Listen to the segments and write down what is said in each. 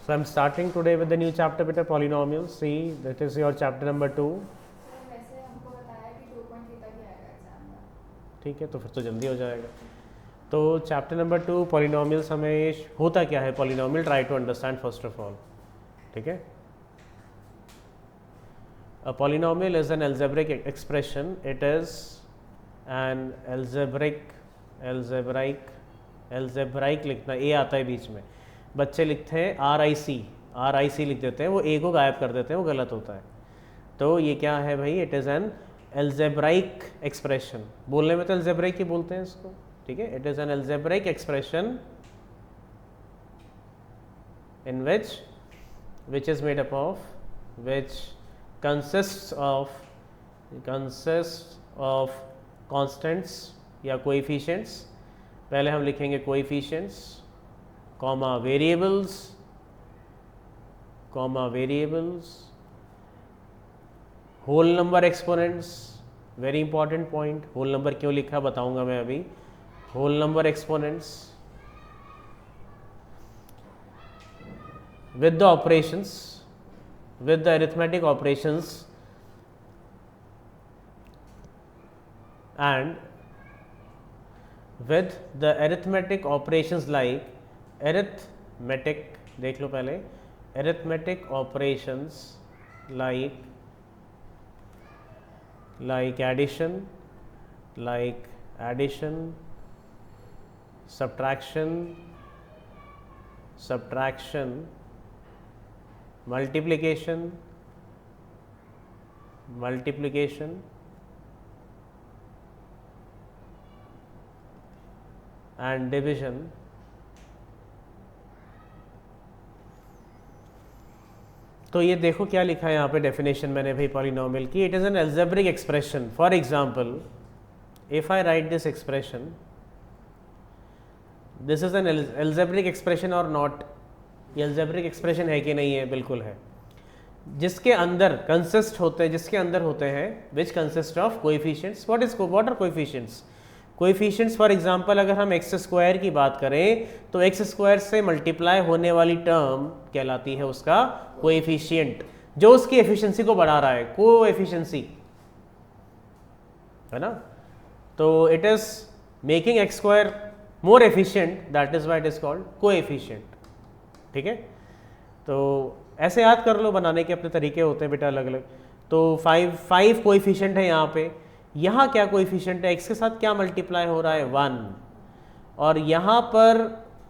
So I'm starting today with the new chapter beta polynomials. See, that is your chapter number 2. वैसे हमको बताया कि 2.3 तक ही आएगा एग्जाम का। ठीक है, तो फिर तो जल्दी हो जाएगा। तो चैप्टर नंबर 2 पॉलिनोमियल्स हमें होता क्या है polynomial, try to understand first of all. ठीक है, a polynomial is an algebraic expression, it is an algebraic लिखना, ए आता है बीच में, बच्चे लिखते हैं आर आई सी लिख देते हैं, वो ए को गायब कर देते हैं, वो गलत होता है। तो ये क्या है भाई, it is an algebraic expression. बोलने में तो एल्जेब्राइक ही बोलते हैं इसको, ठीक है। It is an algebraic expression in which is made up of, which consist of constants या कोएफिशिएंट्स। पहले हम लिखेंगे coefficients, comma variables, whole number exponents. Very important point, whole number क्यों लिखा बताऊंगा मैं अभी। Whole number exponents with the operations, with the arithmetic operations, and with the arithmetic operations like arithmetic, देख लो पहले, arithmetic operations like addition, subtraction, multiplication and division, तो ये देखो क्या लिखा है यहाँ पे डेफिनेशन मैंने भाई पॉलिनोमियल की। It is N algebraic expression. For example, if I right this expression, this is an algebraic expression और नॉट। ये एल्जेब्रिक एक्सप्रेशन है कि नहीं है? बिल्कुल है। जिसके अंदर कंसिस्ट होते हैं, which consist of coefficients. What are coefficients? Coefficients for example अगर हम एक्स स्क्वायर की बात करें तो एक्स स्क्वायर से मल्टीप्लाई होने वाली टर्म कहलाती है उसका कोएफिशिएंट, जो उसकी एफिशिएंसी को बढ़ा रहा है, कोएफिशिएंसी, है ना। तो it is making x square more efficient, that is why it is called coefficient. ठीक है, तो ऐसे याद कर लो, बनाने के अपने तरीके होते हैं बेटा अलग अलग। तो फाइव कोएफिशिएंट है यहाँ पे। यहाँ क्या कोएफिशिएंट है? एक्स के साथ क्या मल्टीप्लाई हो रहा है? 1। और यहाँ पर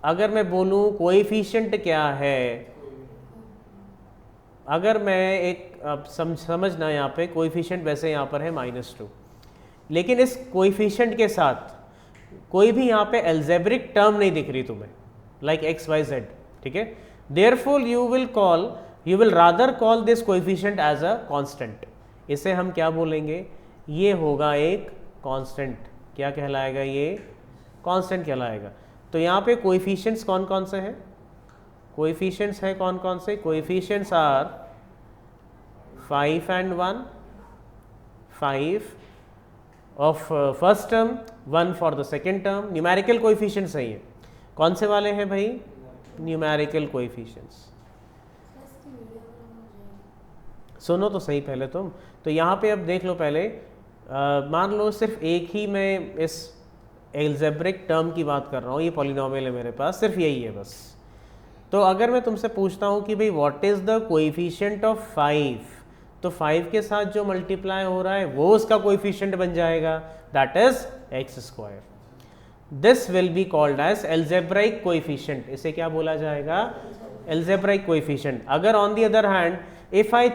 अगर मैं बोलूँ कोएफिशिएंट क्या है, अगर मैं एक समझना यहाँ पे, कोएफिशिएंट वैसे यहाँ पर है -2, लेकिन इस कोएफिशिएंट के साथ कोई भी यहाँ पे एल्जेब्रिक टर्म नहीं दिख रही तुम्हें, लाइक एक्स वाई जेड। ठीक है, therefore you will rather call this coefficient as a constant. इसे हम क्या बोलेंगे? ये होगा एक कांस्टेंट। क्या कहलाएगा? ये कांस्टेंट कहलाएगा। तो यहाँ पे कोएफिशिएंट्स कौन कौन से हैं? कोएफिशिएंट्स हैं कौन कौन से? Coefficients are 5 and 1, 5 of first term, 1 for the second term। Numerical coefficients हैं ये। कौन से वाले हैं भाई? Numerical coefficients. सुनो तो सही पहले तुम। तो यहाँ पे अब देख लो पहले, मान लो सिर्फ एक ही मैं इस एल्जेब्रिक टर्म की बात कर रहा हूँ, ये पॉलिनोमियल है मेरे पास, सिर्फ यही है बस। तो अगर मैं तुमसे पूछता हूँ कि भाई what is the coefficient of 5, तो 5 के साथ जो मल्टीप्लाई हो रहा है वो उसका कोएफिशिएंट बन जाएगा, that is x square. This will be called as algebraic coefficient. इसे क्या बोला जाएगा? Algebraic coefficient. अगर on the other hand if I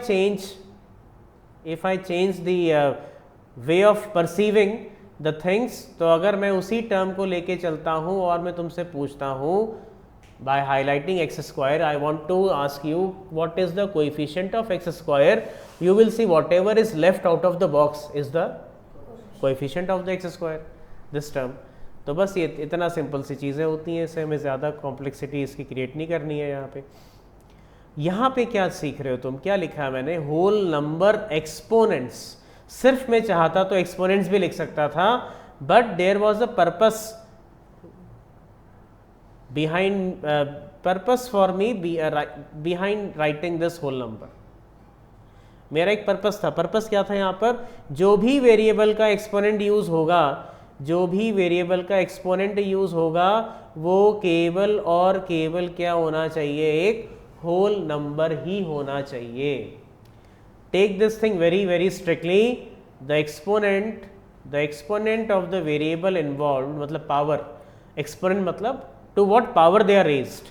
change the way of perceiving the things, तो अगर मैं उसी टर्म को लेके चलता हूँ और मैं तुमसे पूछता हूँ by highlighting x square, I want to ask you what is the coefficient of x square, you will see whatever is left out of the box is the coefficient of the x square, this term। तो बस ये इतना simple सी चीज़ें होती हैं, इसे हमें ज़्यादा कॉम्प्लेक्सिटी इसकी क्रिएट नहीं करनी है। यहाँ पे क्या सीख रहे हो तुम? क्या लिखा है मैंने? Whole number exponents. सिर्फ मैं चाहता तो एक्सपोनेंट्स भी लिख सकता था, but there was a purpose behind purpose for me behind writing this whole number, मेरा एक पर्पस था। पर्पस क्या था यहाँ पर, जो भी वेरिएबल का एक्सपोनेंट यूज होगा, जो भी वेरिएबल का एक्सपोनेंट यूज होगा वो केवल और केवल क्या होना चाहिए, एक होल नंबर ही होना चाहिए। Take this thing very very strictly, the exponent of the variable involve, मतलब पावर, एक्सपोनेंट मतलब to what power they are raised,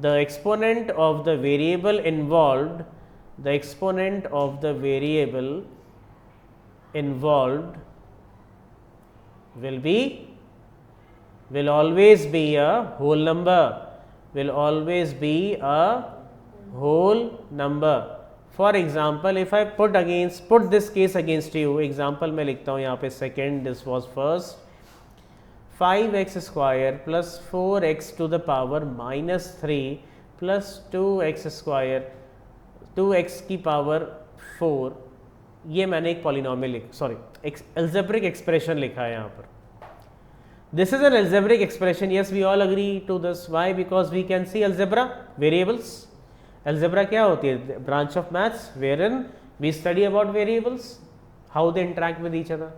the exponent of the variable involved, the exponent of the variable involved will always be a whole number, will always be a whole number. For example, if I put this case against you, example मैं लिखता हूँ यहाँ पे second, this was first, 5x square plus 4x to the power minus 3 plus 2x square 2x की power 4, ये मैंने एक polynomial algebraic expression लिखा है यहाँ पर। This is an algebraic expression, yes we all agree to this, why, because we can see algebra variables. Algebra क्या होती है, branch of maths wherein we study about variables, how they interact with each other.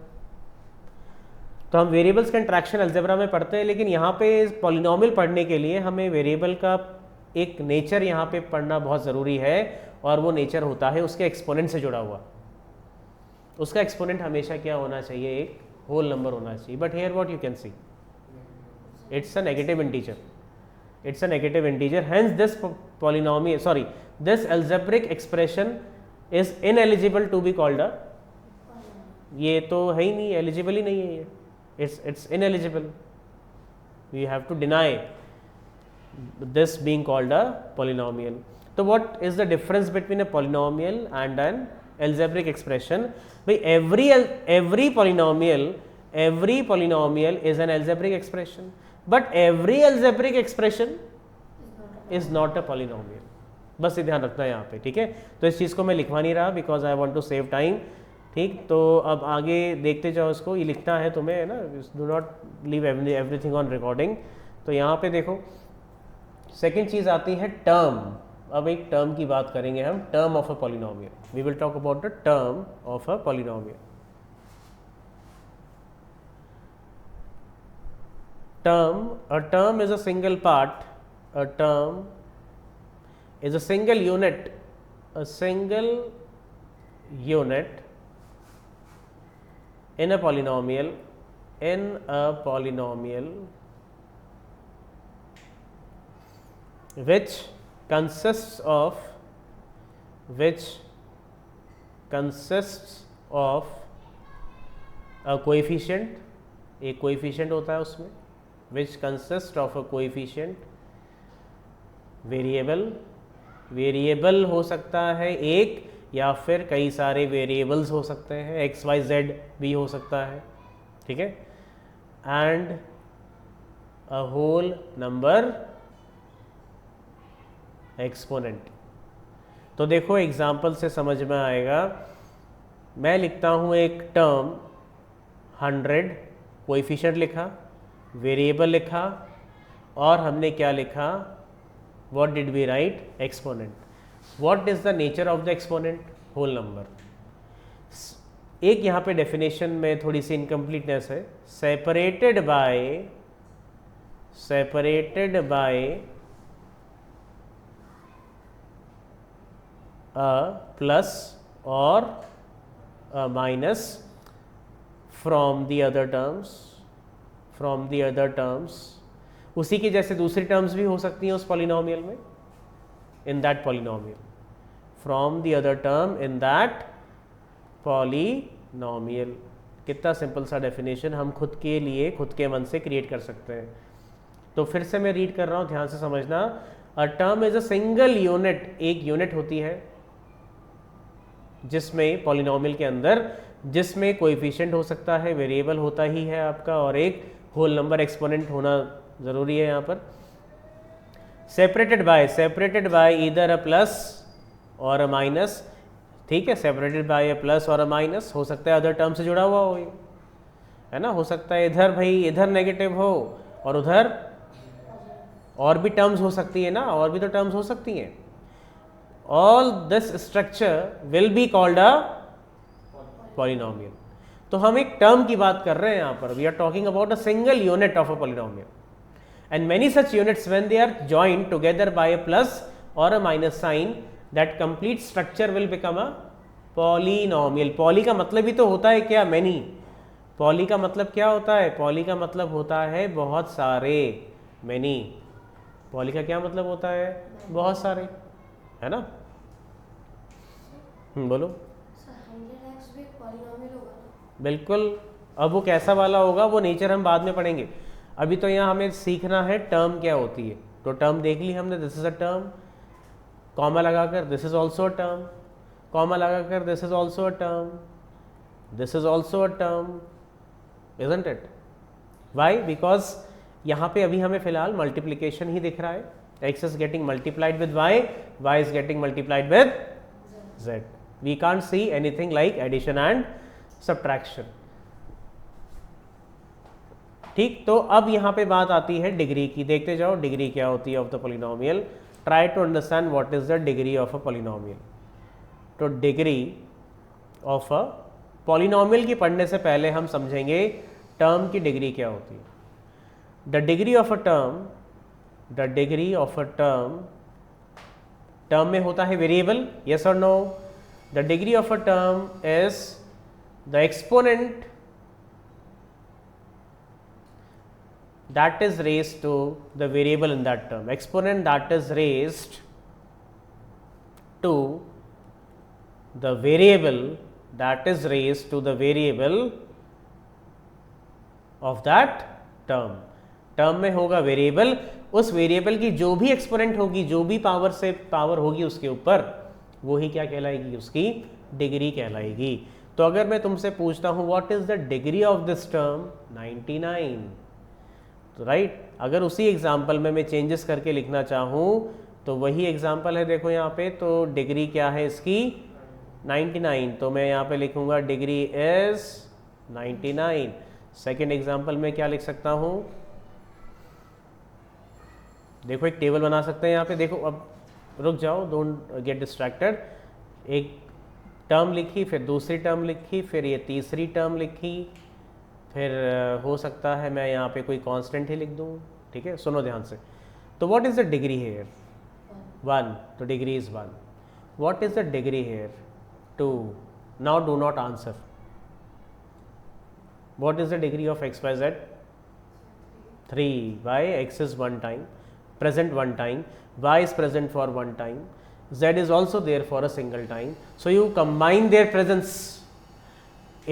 तो हम variables का interaction algebra में पढ़ते हैं, लेकिन यहाँ पे पॉलिनोमियल पढ़ने के लिए हमें वेरिएबल का एक नेचर यहाँ पे पढ़ना बहुत ज़रूरी है, और वो नेचर होता है उसके एक्सपोनेंट से जुड़ा हुआ। उसका एक्सपोनेंट हमेशा क्या होना चाहिए, एक होल नंबर होना चाहिए। But here what you can see, it's a negative integer, it's a negative integer, hence this polynomial this algebraic expression is ineligible to be called a, ये तो है ही नहीं, एलिजिबल ही नहीं है ये, it's ineligible, we have to deny this being called a polynomial. So what is the difference between a polynomial and an algebraic expression? By every polynomial is an algebraic expression, but every algebraic expression is not a polynomial. बस ये ध्यान रखना है यहाँ पे, ठीक है। तो इस चीज़ को मैं लिखवा नहीं रहा because I want to save time, ठीक। तो अब आगे देखते जाओ, इसको ये लिखना है तुम्हें, है ना, do not leave everything on recording. तो यहाँ पे देखो सेकेंड चीज़ आती है टर्म। अब एक टर्म की बात करेंगे हम, term of a polynomial, we will talk about the term of a polynomial. A term is a single part, a term is a single unit in a polynomial which consists of a coefficient, एक coefficient होता है उसमें, which consists of a coefficient, variable हो सकता है एक, या फिर कई सारे वेरिएबल्स हो सकते हैं, एक्स वाई जेड भी हो सकता है, ठीक है, and a whole number exponent. तो देखो एग्जाम्पल से समझ में आएगा, मैं लिखता हूँ एक टर्म 100, कोएफिशिएंट लिखा, वेरिएबल लिखा, और हमने क्या लिखा, what did we write, exponent. What is the nature of the exponent, whole number. एक यहाँ पे डेफिनेशन में थोड़ी सी इनकम्प्लीटनेस है, सेपरेटेड बाय प्लस और minus from the other terms, उसी की जैसे दूसरी टर्म्स भी हो सकती हैं उस पॉलिनोमियल में, in that polynomial, from the other term in that polynomial. कितना सिंपल सा डेफिनेशन हम खुद के लिए खुद के मन से क्रिएट कर सकते हैं। तो फिर से मैं रीड कर रहा हूँ, ध्यान से समझना। अ term is a single unit, एक यूनिट होती है जिसमें पॉलिनोमियल के अंदर, जिसमें कोएफिशिएंट हो सकता है, वेरिएबल होता ही है आपका, और एक होल नंबर एक्सपोनेंट होना ज़रूरी है यहाँ पर। Separated by either a plus और अ माइनस, ठीक है, सेपरेटेड बाय अ प्लस और अ माइनस, हो सकता है अदर टर्म से जुड़ा हुआ हो, है ना, हो सकता है इधर भाई इधर नेगेटिव हो और उधर और भी टर्म्स हो सकती है ना, और भी तो टर्म्स हो सकती हैं. All this structure will be called a polynomial. तो हम एक टर्म की बात कर रहे हैं यहाँ पर. We are talking about a single unit of a polynomial. And many such units, when they are joined together by a plus or a minus sign, that complete structure will become a polynomial. poly का मतलब ही तो होता है क्या? many. poly का मतलब क्या होता है? poly का मतलब होता है बहुत सारे. many. poly का क्या मतलब होता है? बहुत सारे, है ना? बोलो. बिल्कुल. अब वो कैसा वाला होगा वो नेचर हम बाद में पढ़ेंगे. अभी तो यहाँ हमें सीखना है टर्म क्या होती है. तो टर्म देख ली हमने. This is a term. Comma लगाकर this is also a term. Comma लगाकर this is also a term. This is also a term. Isn't it? Why? Because यहाँ पे अभी हमें फिलहाल मल्टीप्लीकेशन ही दिख रहा है. X is getting multiplied with y, y is getting multiplied with z. We can't see anything like addition and subtraction. ठीक. तो अब यहाँ पे बात आती है डिग्री की. देखते जाओ डिग्री क्या होती है of the polynomial. Try to understand what is the degree of a polynomial. तो डिग्री ऑफ अ पॉलिनोमियल की पढ़ने से पहले हम समझेंगे टर्म की डिग्री क्या होती है. The degree of a term, the degree of a term, term में होता है वेरिएबल. यस और no? The degree of a term is the exponent that is raised to the variable in that term. Exponent that is raised to the variable that is raised to the variable of that term. Term में होगा variable. उस variable की जो भी exponent होगी, जो भी power से पावर होगी उसके ऊपर, वो ही क्या कहलाएगी? उसकी डिग्री कहलाएगी. तो अगर मैं तुमसे पूछता हूँ what is the degree of this term? 99. तो राइट. अगर उसी एग्जाम्पल में मैं चेंजेस करके लिखना चाहूँ तो वही एग्जाम्पल है. देखो यहाँ पे तो डिग्री क्या है इसकी? 99. तो मैं यहाँ पे लिखूँगा डिग्री इज 99. सेकेंड एग्जाम्पल में क्या लिख सकता हूँ? देखो एक टेबल बना सकते हैं यहाँ पे. देखो अब रुक जाओ, डोंट गेट डिस्ट्रैक्टेड. एक टर्म लिखी, फिर दूसरी टर्म लिखी, फिर ये तीसरी टर्म लिखी, फिर हो सकता है मैं यहाँ पे कोई कांस्टेंट ही लिख दूँ. ठीक है, सुनो ध्यान से. तो what is the degree here? 1. तो डिग्री इज 1. What is the degree here? 2. Now do not answer. What is the degree of x by z? 3. Y? X is 1 time, present 1 time, y is present for 1 time, z is also there for a single time. So you combine their presence.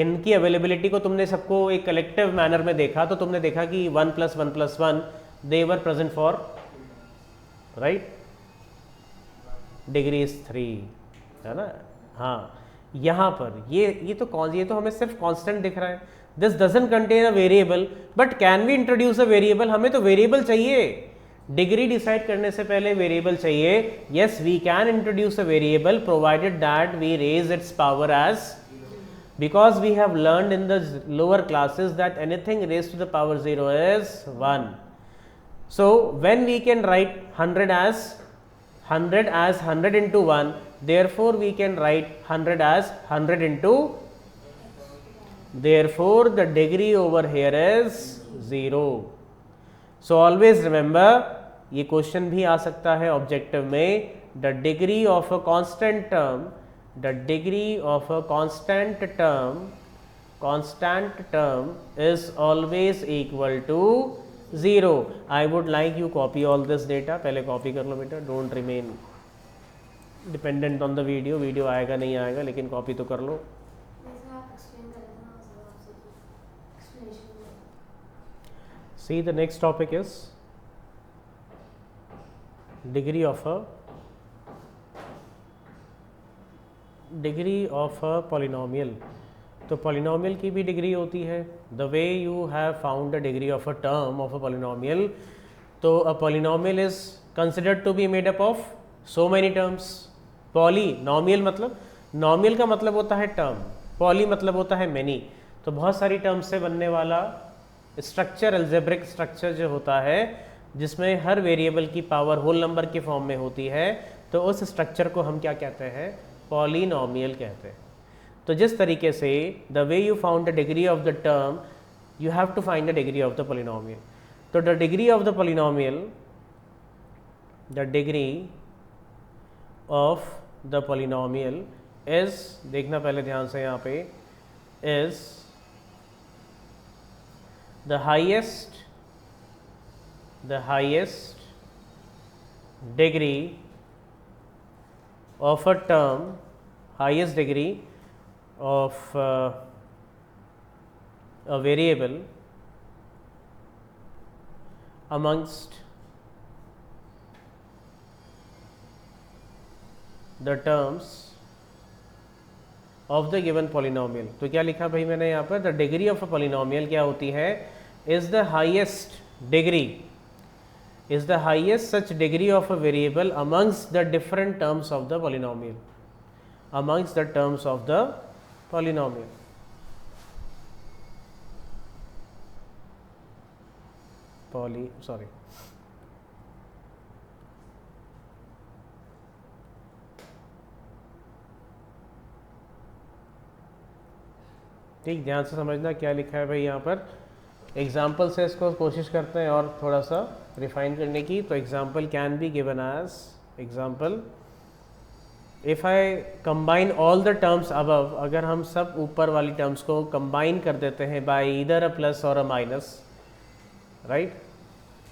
इनकी availability को तुमने सबको एक collective manner में देखा तो तुमने देखा कि 1 + 1 + 1 दे were present for, right. Degree is 3, है ना. हाँ, यहाँ पर ये तो हमें सिर्फ कांस्टेंट दिख रहा है. This doesn't contain a variable, but can we introduce a variable? हमें तो वेरिएबल चाहिए. डिग्री डिसाइड करने से पहले वेरिएबल चाहिए. Yes, we can introduce a variable provided that we raise its power as, because we have learned in the lower classes that anything raised to the power 0 is 1. So when we can write 100 as 100 into 1, therefore we can write 100 as 100 into, therefore the degree over here is 0. So always remember, ये question भी आ सकता है objective में. the degree of a constant term, the degree of a constant term is always equal to 0. I would like you copy all this data. पहले copy कर लो बेटा. don't remain dependent on the video. Video आएगा नहीं आएगा, लेकिन copy तो कर लो. See, the next topic is degree of a polynomial. तो polynomial की भी डिग्री होती है. The way you have found the degree of a term of a polynomial, तो a polynomial is considered to be made up of so many terms. polynomial मतलब, nominal का मतलब होता है term, poly मतलब होता है many. तो बहुत सारी terms से बनने वाला स्ट्रक्चर, अल्जेब्रिक स्ट्रक्चर जो होता है जिसमें हर वेरिएबल की पावर होल नंबर के फॉर्म में होती है, तो उस स्ट्रक्चर को हम क्या कहते हैं, पॉलिनोमियल कहते हैं। तो जिस तरीके से the way you found the degree of the term, you have to find the degree of the polynomial. तो the degree of the polynomial, the degree of the polynomial is, देखना पहले ध्यान से यहाँ पे, is the highest degree of a term, highest degree of a variable amongst the terms of the given polynomial। तो क्या लिखा भाई मैंने यहाँ पर, the degree of a polynomial क्या होती है, is the highest degree, is the highest such degree of a variable amongst the different terms of the polynomial, amongst the terms of the polynomial। ठीक, ध्यान से समझना क्या लिखा है भाई यहाँ पर। एग्जाम्पल से इसको कोशिश करते हैं और थोड़ा सा रिफाइन करने की। तो example can be given as, example, if I combine all the terms above, अगर हम सब ऊपर वाली टर्म्स को कंबाइन कर देते हैं बाय ईदर अ प्लस और अ माइनस, राइट।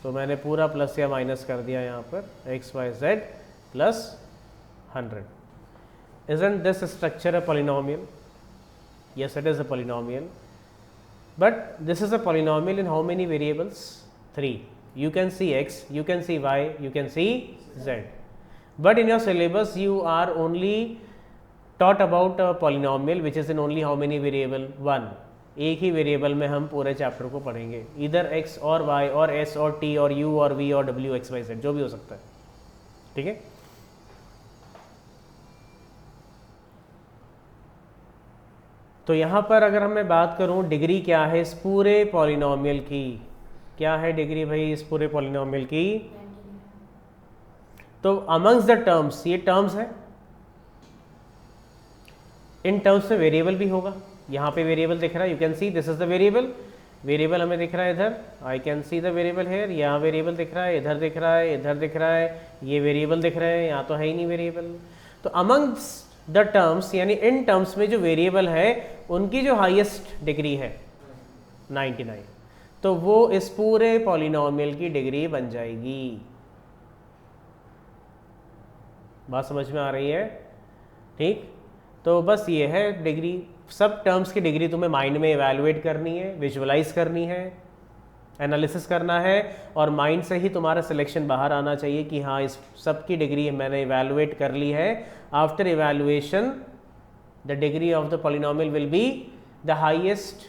तो मैंने पूरा प्लस या माइनस कर दिया यहाँ पर, x y z plus 100। Isn't this structure a polynomial? Yes, it is a polynomial. But this is a polynomial in how many variables? 3. You can see x, you can see y, you can see z. But in your syllabus you are only taught about a polynomial which is in only how many variable? 1. एक ही variable में हम पूरे chapter को पढ़ेंगे, इधर x और y और s और t और u और v और w x y z जो भी हो सकता है, ठीक है। तो यहाँ पर अगर मैं बात करूँ डिग्री क्या है इस पूरे पॉलिनोमियल की, क्या है डिग्री भाई इस पूरे पॉलिनोमियल की, तो अमंग्स द टर्म्स, ये टर्म्स है, इन टर्म्स में वेरिएबल भी होगा। यहाँ पे वेरिएबल दिख रहा है, you can see this is the variable, variable हमें दिख रहा है इधर, I can see the variable here, यहाँ वेरिएबल दिख रहा है, इधर दिख रहा है, इधर दिख रहा है, ये वेरिएबल दिख रहे हैं, यहाँ तो है ही नहीं वेरिएबल। तो अमंग्स द टर्म्स, यानी इन टर्म्स में जो वेरिएबल है उनकी जो हाईएस्ट डिग्री है 99, तो वो इस पूरे पॉलिनोमियल की डिग्री बन जाएगी। बात समझ में आ रही है, ठीक। तो बस ये है डिग्री, सब टर्म्स की डिग्री तुम्हें माइंड में इवैल्यूएट करनी है, विजुअलाइज करनी है, एनालिसिस करना है, और माइंड से ही तुम्हारा सिलेक्शन बाहर आना चाहिए कि हाँ इस सब की डिग्री मैंने इवैल्यूएट कर ली है। After evaluation the degree of the polynomial will be the highest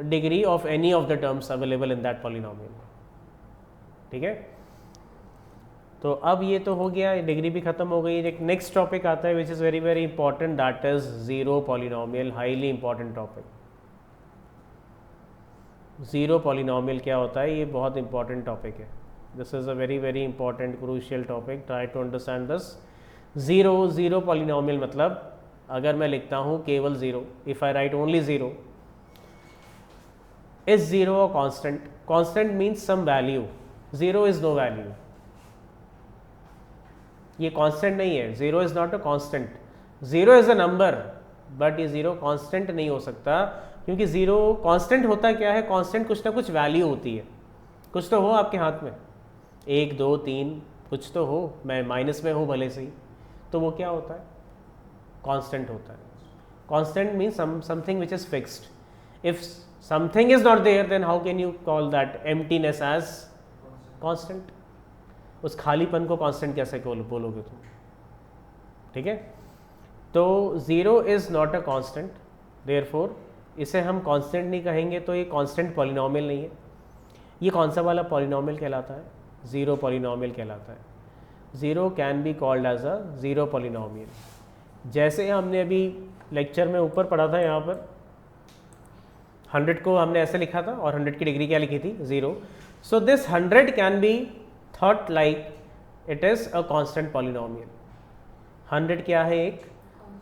degree of any of the terms available in that polynomial, ठीक है। तो अब ये तो हो गया, डिग्री भी खत्म हो गई। एक नेक्स्ट टॉपिक आता है which is very very important, that is zero polynomial, highly important topic. Zero polynomial क्या होता है, ये बहुत इंपॉर्टेंट टॉपिक है। This is a very very important crucial topic, try to understand this. Zero polynomial मतलब अगर मैं लिखता हूँ केवल zero, if I write only zero, is zero a constant? Constant means some value, zero is no value, ये constant नहीं है, zero is not a constant. Zero is a number, but ये ज़ीरो कांस्टेंट नहीं हो सकता, क्योंकि zero constant होता क्या है, कांस्टेंट कुछ ना कुछ वैल्यू होती है, कुछ तो हो आपके हाथ में, 1 2 3 कुछ तो हो, मैं माइनस में हूँ भले से ही, तो वो क्या होता है, कांस्टेंट होता है। Constant means something which is fixed. If something is not there then how can you call that emptiness as constant? उस खालीपन को कांस्टेंट कैसे बोलोगे तुम, ठीक है। तो zero is not a constant, therefore इसे हम कांस्टेंट नहीं कहेंगे, तो ये कांस्टेंट पॉलिनोमियल नहीं है। ये कौन सा वाला पॉलिनोमियल कहलाता है? ज़ीरो पॉलिनोमियल कहलाता है। Zero can be called as a zero polynomial. जैसे हमने अभी लेक्चर में ऊपर पढ़ा था, यहाँ पर 100 को हमने ऐसे लिखा था और 100 की डिग्री क्या लिखी थी, zero. So this 100 can be thought like it is a constant polynomial. 100 क्या है? एक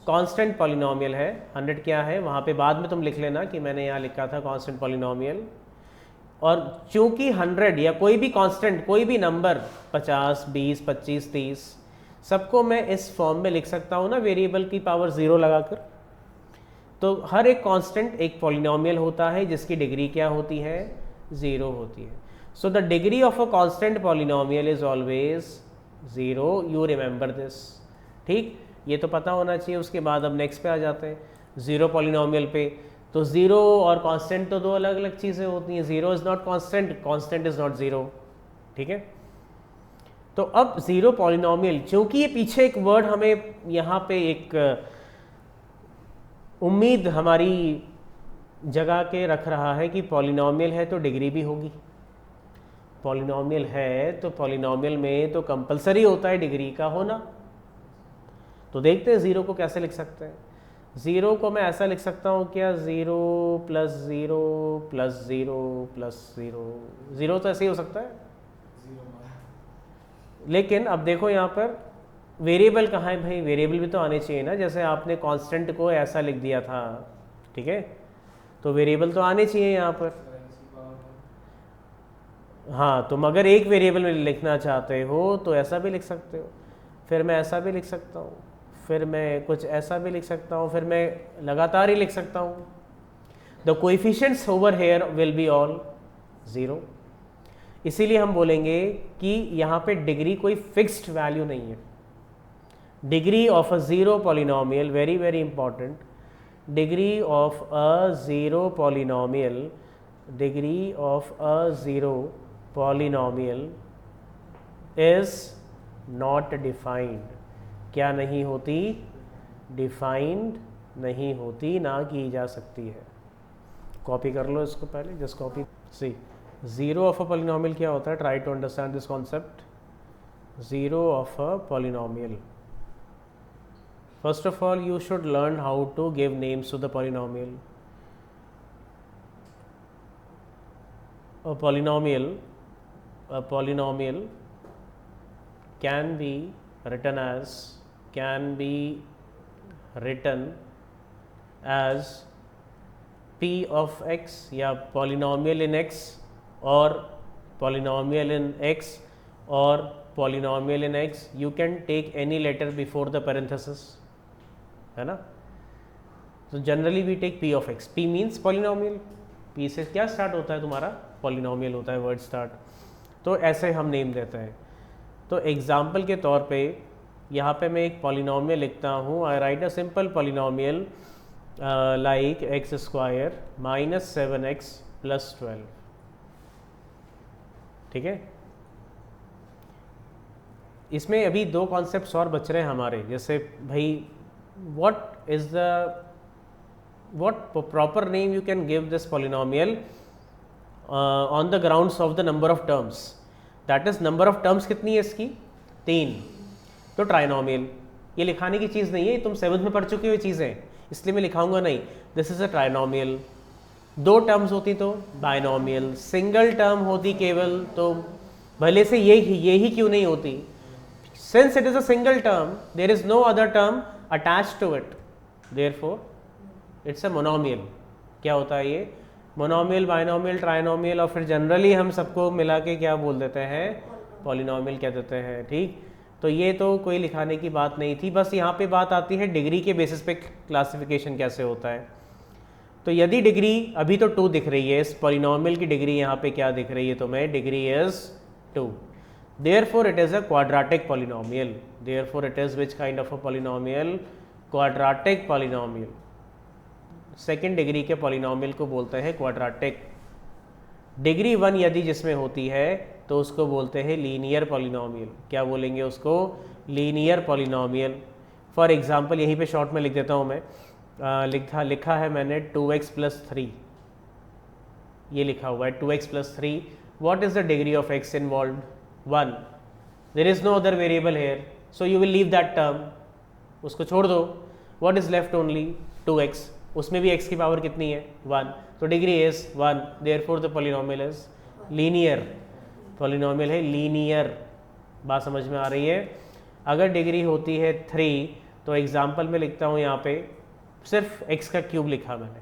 कांस्टेंट पॉलिनोमियल है. 100 क्या है वहाँ पे बाद में तुम लिख लेना कि मैंने यहाँ लिखा था कांस्टेंट पॉलिनोमियल. और चूंकि 100 या कोई भी कांस्टेंट, कोई भी नंबर 50, 20, 25, 30 सबको मैं इस फॉर्म में लिख सकता हूँ ना, वेरिएबल की पावर 0 लगाकर. तो हर एक कांस्टेंट एक पॉलिनोमियल होता है जिसकी डिग्री क्या होती है? 0 होती है. So the degree of a constant polynomial is always 0. You remember this. ठीक, ये तो पता होना चाहिए. उसके बाद अब नेक्स्ट पे आ जाते हैं, 0 पॉलिनोमियल पे. तो 0 और कांस्टेंट तो दो अलग अलग चीज़ें होती हैं. 0 is not constant, constant is not 0. ठीक है. तो अब 0 पॉलिनोमियल, चूंकि ये पीछे एक वर्ड हमें यहाँ पे एक उम्मीद हमारी जगह के रख रहा है कि पॉलिनोमियल है तो डिग्री भी होगी. पॉलिनोमियल है तो पॉलिनोमियल में तो कंपलसरी होता है डिग्री का होना. तो देखते हैं 0 को कैसे लिख सकते हैं. 0 को मैं ऐसा लिख सकता हूँ क्या? 0 + 0 + 0 + 0. 0 तो ऐसे ही हो सकता है. लेकिन अब देखो यहाँ पर वेरिएबल कहाँ है भाई? वेरिएबल भी तो आने चाहिए ना. जैसे आपने कांस्टेंट को ऐसा लिख दिया था, ठीक है, तो वेरिएबल तो आने चाहिए यहाँ पर. हाँ, तुम अगर एक वेरिएबल में लिखना चाहते हो तो ऐसा भी लिख सकते हो. फिर मैं ऐसा भी लिख सकता हूँ, फिर मैं कुछ ऐसा भी लिख सकता हूँ, फिर मैं लगातार ही लिख सकता हूँ. The coefficients over here will be all 0. इसीलिए हम बोलेंगे कि यहाँ पे डिग्री कोई फिक्स्ड वैल्यू नहीं है. Degree of a 0 polynomial, very very important, degree of a 0 polynomial, degree of a 0 polynomial is not defined. क्या नहीं होती? डिफाइंड नहीं होती, ना की जा सकती है. कॉपी कर लो इसको पहले, just copy. See 0 of a polynomial क्या होता है? Try to understand this concept. 0 of a polynomial, first of all you should learn how to give names to the polynomial. A polynomial can be written as p of x या polynomial in x or polynomial in x or polynomial in x. You can take any letter before the parenthesis, है ना. तो generally we take p of x. p means polynomial. p से क्या start होता है तुम्हारा? Polynomial होता है वर्ड स्टार्ट. तो ऐसे हम नेम देते हैं. तो एग्जाम्पल के तौर पे यहाँ पे मैं एक पॉलिनोमियल लिखता हूँ. I write a simple polynomial like x² - 7x + 12. ठीक है. इसमें अभी दो कॉन्सेप्ट्स और बच रहे हैं हमारे. जैसे भाई what proper name you can give this polynomial on the grounds of the number of terms. that is number of terms कितनी है इसकी? 3. तो ट्राइनोमियल. ये लिखाने की चीज़ नहीं है, तुम 7th में पढ़ चुकी हुई चीज़ें, इसलिए मैं लिखाऊंगा नहीं. This is a trinomial. 2 terms होती तो बाइनोमियल. सिंगल टर्म होती केवल तो भले से ये ही क्यों नहीं होती? Since it is a single term, there is no other term attached to it. Therefore, it's a monomial. क्या होता है ये? मोनोमियल, बाइनोमियल, ट्राइनोमियल, और फिर जनरली हम सबको मिला के क्या बोल देते हैं? पॉलिनोमियल कह देते हैं. ठीक. तो ये तो कोई लिखाने की बात नहीं थी. बस यहाँ पे बात आती है डिग्री के बेसिस पे क्लासिफिकेशन कैसे होता है. तो यदि डिग्री अभी तो 2 दिख रही है, इस पॉलिनोमियल की डिग्री यहाँ पे क्या दिख रही है तुम्हें? Degree is 2. Therefore it is a quadratic polynomial. Therefore it is which kind of a polynomial? Quadratic polynomial. Second degree के पॉलिनोमियल को बोलते हैं क्वाड्रेटिक. डिग्री 1 यदि जिसमें होती है तो उसको बोलते हैं लीनियर पॉलिनोमियल. क्या बोलेंगे उसको? Linear polynomial. फॉर एग्जांपल यहीं पे शॉर्ट में लिख देता हूँ मैं. लिखा है मैंने 2x + 3. ये लिखा हुआ है 2x + 3. What is the degree of x involved? 1. There is no other variable here, so you will leave that term. उसको छोड़ दो. What is left? only 2x. उसमें भी x की पावर कितनी है? 1. तो degree is 1. Therefore the polynomial is linear. Polynomial है लीनियर। बात समझ में आ रही है? अगर डिग्री होती है 3 तो एग्जाम्पल में लिखता हूँ यहाँ पे सिर्फ x का क्यूब लिखा मैंने,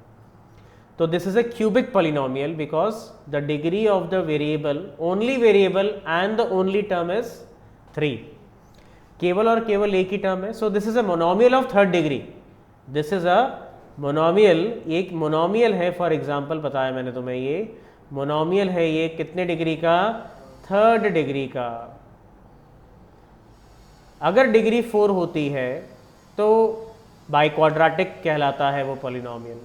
तो this is a cubic polynomial because the degree of the variable, only variable and the only term is 3, केवल और केवल एक ही टर्म है। So this is a monomial of third degree, this is a monomial, एक monomial है। For example बताया मैंने तुम्हें, ये मोनोमियल है, ये कितने डिग्री का? थर्ड डिग्री का। अगर डिग्री 4 होती है तो बाई क्वाड्रेटिक कहलाता है वो पॉलिनॉमियल।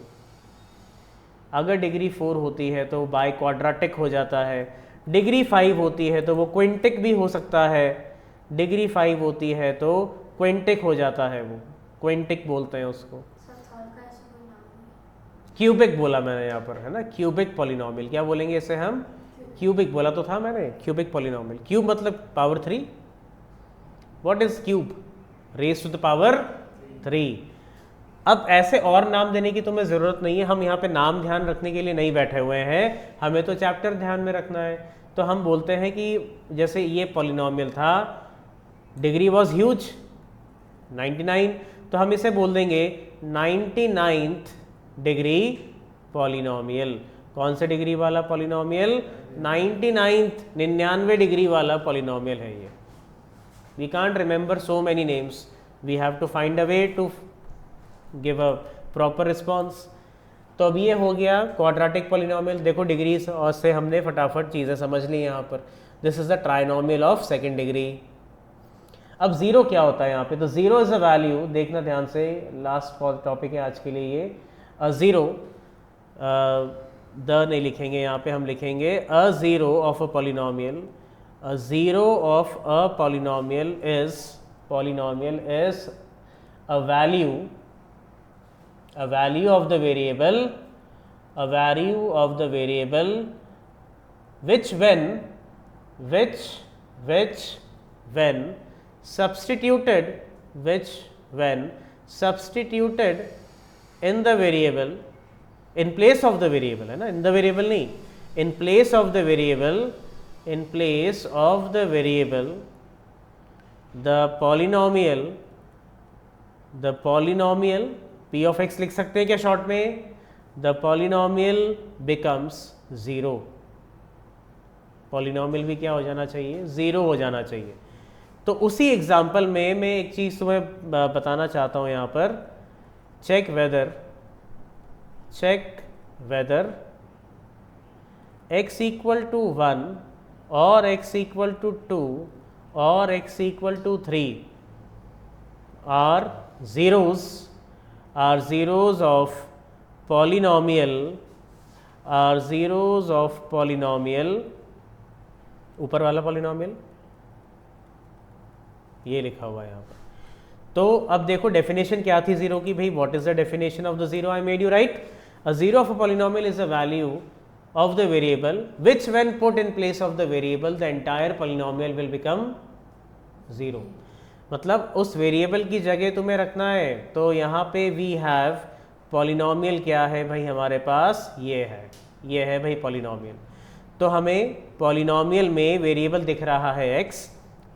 अगर डिग्री 4 होती है तो बाई क्वाड्रेटिक हो जाता है। डिग्री 5 होती है तो वो क्विंटिक भी हो सकता है। डिग्री 5 होती है तो क्विंटिक हो जाता है, वो क्विंटिक बोलते हैं उसको। क्यूबिक बोला मैंने यहाँ पर, है ना, क्यूबिक पॉलिनॉमियल। क्या बोलेंगे इसे हम? क्यूबिक बोला तो था मैंने, क्यूबिक पॉलिनॉमियल। क्यूब मतलब power 3। What is cube? Raise to the power 3। अब ऐसे और नाम देने की तुम्हें ज़रूरत नहीं है, हम यहाँ पे नाम ध्यान रखने के लिए नहीं बैठे हुए हैं, हमें तो चैप्टर ध्यान में रखना है। तो हम बोलते हैं कि जैसे ये पॉलिनॉमियल था, डिग्री वॉज ह्यूज 99, तो हम इसे बोल देंगे 99th डिग्री पॉलिनॉमियल। कौन से डिग्री वाला पॉलिनॉमियल? 99 डिग्री वाला पॉलिनॉमियल है ये। We can't remember so many names, we have to find a way to give a proper response. तो अब ये हो गया क्वाड्रेटिक पॉलिनॉमियल। देखो डिग्रीज और से हमने फटाफट चीज़ें समझ ली यहाँ पर। This is the trinomial of second degree. अब जीरो क्या होता है यहाँ पे? तो जीरो इज अ वैल्यू, देखना ध्यान से, लास्ट टॉपिक है आज के लिए ये। ज़ीरो, द नहीं लिखेंगे यहाँ पे, हम लिखेंगे a zero of a polynomial. A zero of a polynomial is a value of the variable, a value of the variable which when substituted in the variable, in place of the variable, है ना, in the variable नहीं, in place of the variable, the polynomial p of x लिख सकते हैं क्या short में? the polynomial becomes 0। Polynomial भी क्या हो जाना चाहिए? 0 हो जाना चाहिए। तो उसी एग्जाम्पल में मैं एक चीज़ तुम्हें बताना चाहता हूँ यहाँ पर। Check whether x equal to 1 और x इक्वल टू 2 और x equal to 3 are zeros of polynomial, ऊपर वाला पॉलिनॉमियल ये लिखा हुआ है यहाँ पर। तो अब देखो डेफिनेशन क्या थी जीरो की भाई? What is the definition of the zero? I made you right, a zero of a polynomial is a value of the variable which when put in place of the variable the entire polynomial will become 0। मतलब उस variable की जगह तुम्हें रखना है। तो यहाँ पे वी हैव पॉलिनॉमियल क्या है भाई हमारे पास? ये है भाई पॉलिनॉमियल। तो हमें पॉलिनॉमियल में वेरिएबल दिख रहा है x,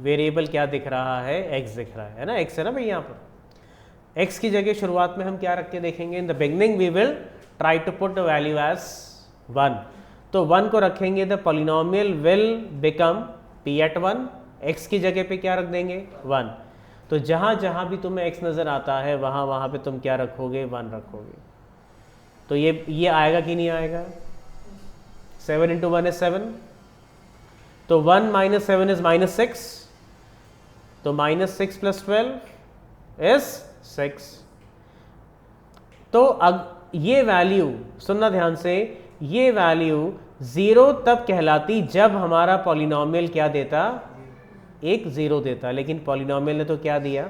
वेरिएबल क्या दिख रहा है? x दिख रहा है ना, x है ना भाई। यहाँ पर x की जगह शुरुआत में हम क्या रख के देखेंगे? In the beginning we will try to put the value as 1। तो 1 को रखेंगे, the polynomial will become p at 1। x की जगह पे क्या रख देंगे? 1। तो जहाँ जहाँ भी तुम्हें x नज़र आता है वहाँ वहाँ पे तुम क्या रखोगे? 1 रखोगे। तो ये आएगा कि नहीं आएगा? 7 इंटू 1 इज 7, तो 1 माइनस 7 इज -6, तो -6 प्लस 12 इज 6। तो अब ये वैल्यू सुनना ध्यान से, ये वैल्यू 0 तब कहलाती जब हमारा पॉलिनॉमियल क्या देता? एक 0 देता। लेकिन पॉलिनॉमियल ने तो क्या दिया?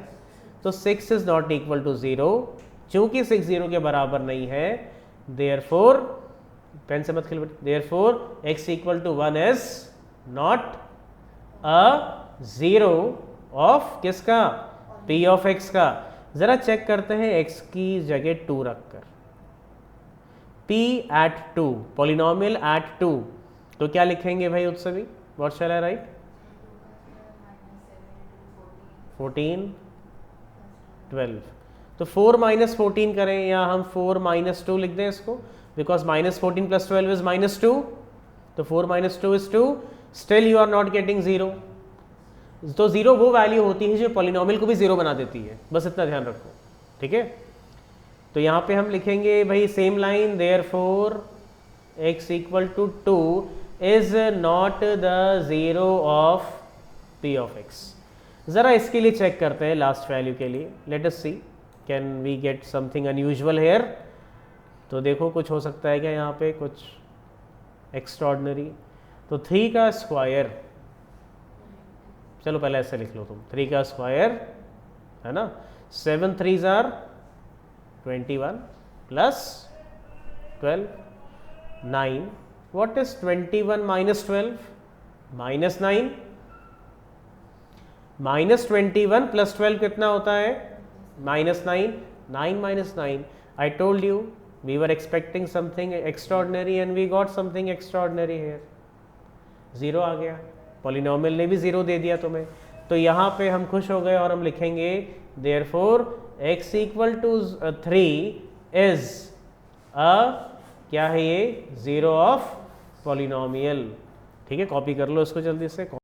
तो 6 इज नॉट इक्वल टू 0। चूंकि 6 0 के बराबर नहीं है, देयरफॉर, पेन से मत खेल, therefore x equal to 1 is not a 0 of किसका? p ऑफ x का। जरा चेक करते हैं x की जगह 2 रखकर, p एट 2, पॉलिनॉमियल एट 2, तो क्या लिखेंगे भाई? उत्सवी व्हाट शैल आई राइट? 14 12, तो 4 माइनस 14 करें या हम 4 माइनस 2 लिख दें इसको, because minus 14 plus 12 is minus 2, तो 4 minus 2 is 2, still you are not getting 0। तो 0 वो वैल्यू होती है जो पॉलिनोमियल को भी 0 बना देती है, बस इतना ध्यान रखो, ठीक है। तो यहाँ पे हम लिखेंगे भाई same line, therefore x equal to 2 is not the 0 of p of x। ज़रा इसके लिए चेक करते हैं लास्ट वैल्यू के लिए, let us see can we get something unusual here. तो देखो कुछ हो सकता है क्या यहाँ पे, कुछ एक्स्ट्रॉर्डनरी। तो 3 का स्क्वायर, चलो पहले ऐसे लिख लो तुम, 3 का स्क्वायर है ना, 7 3s are 21 plus 12 9, what is 21 minus 12? Minus 9, minus 21 plus 12 कितना होता है? Minus 9, 9 minus 9। I told you we were expecting something extraordinary and we got something extraordinary here, 0 आ गया, पॉलिनोमियल ने भी 0 दे दिया तुम्हें। तो यहाँ पे हम खुश हो गए और हम लिखेंगे therefore x equal to 3 is क्या है ये? 0 ऑफ पॉलिनोमियल। ठीक है, कॉपी कर लो इसको जल्दी से।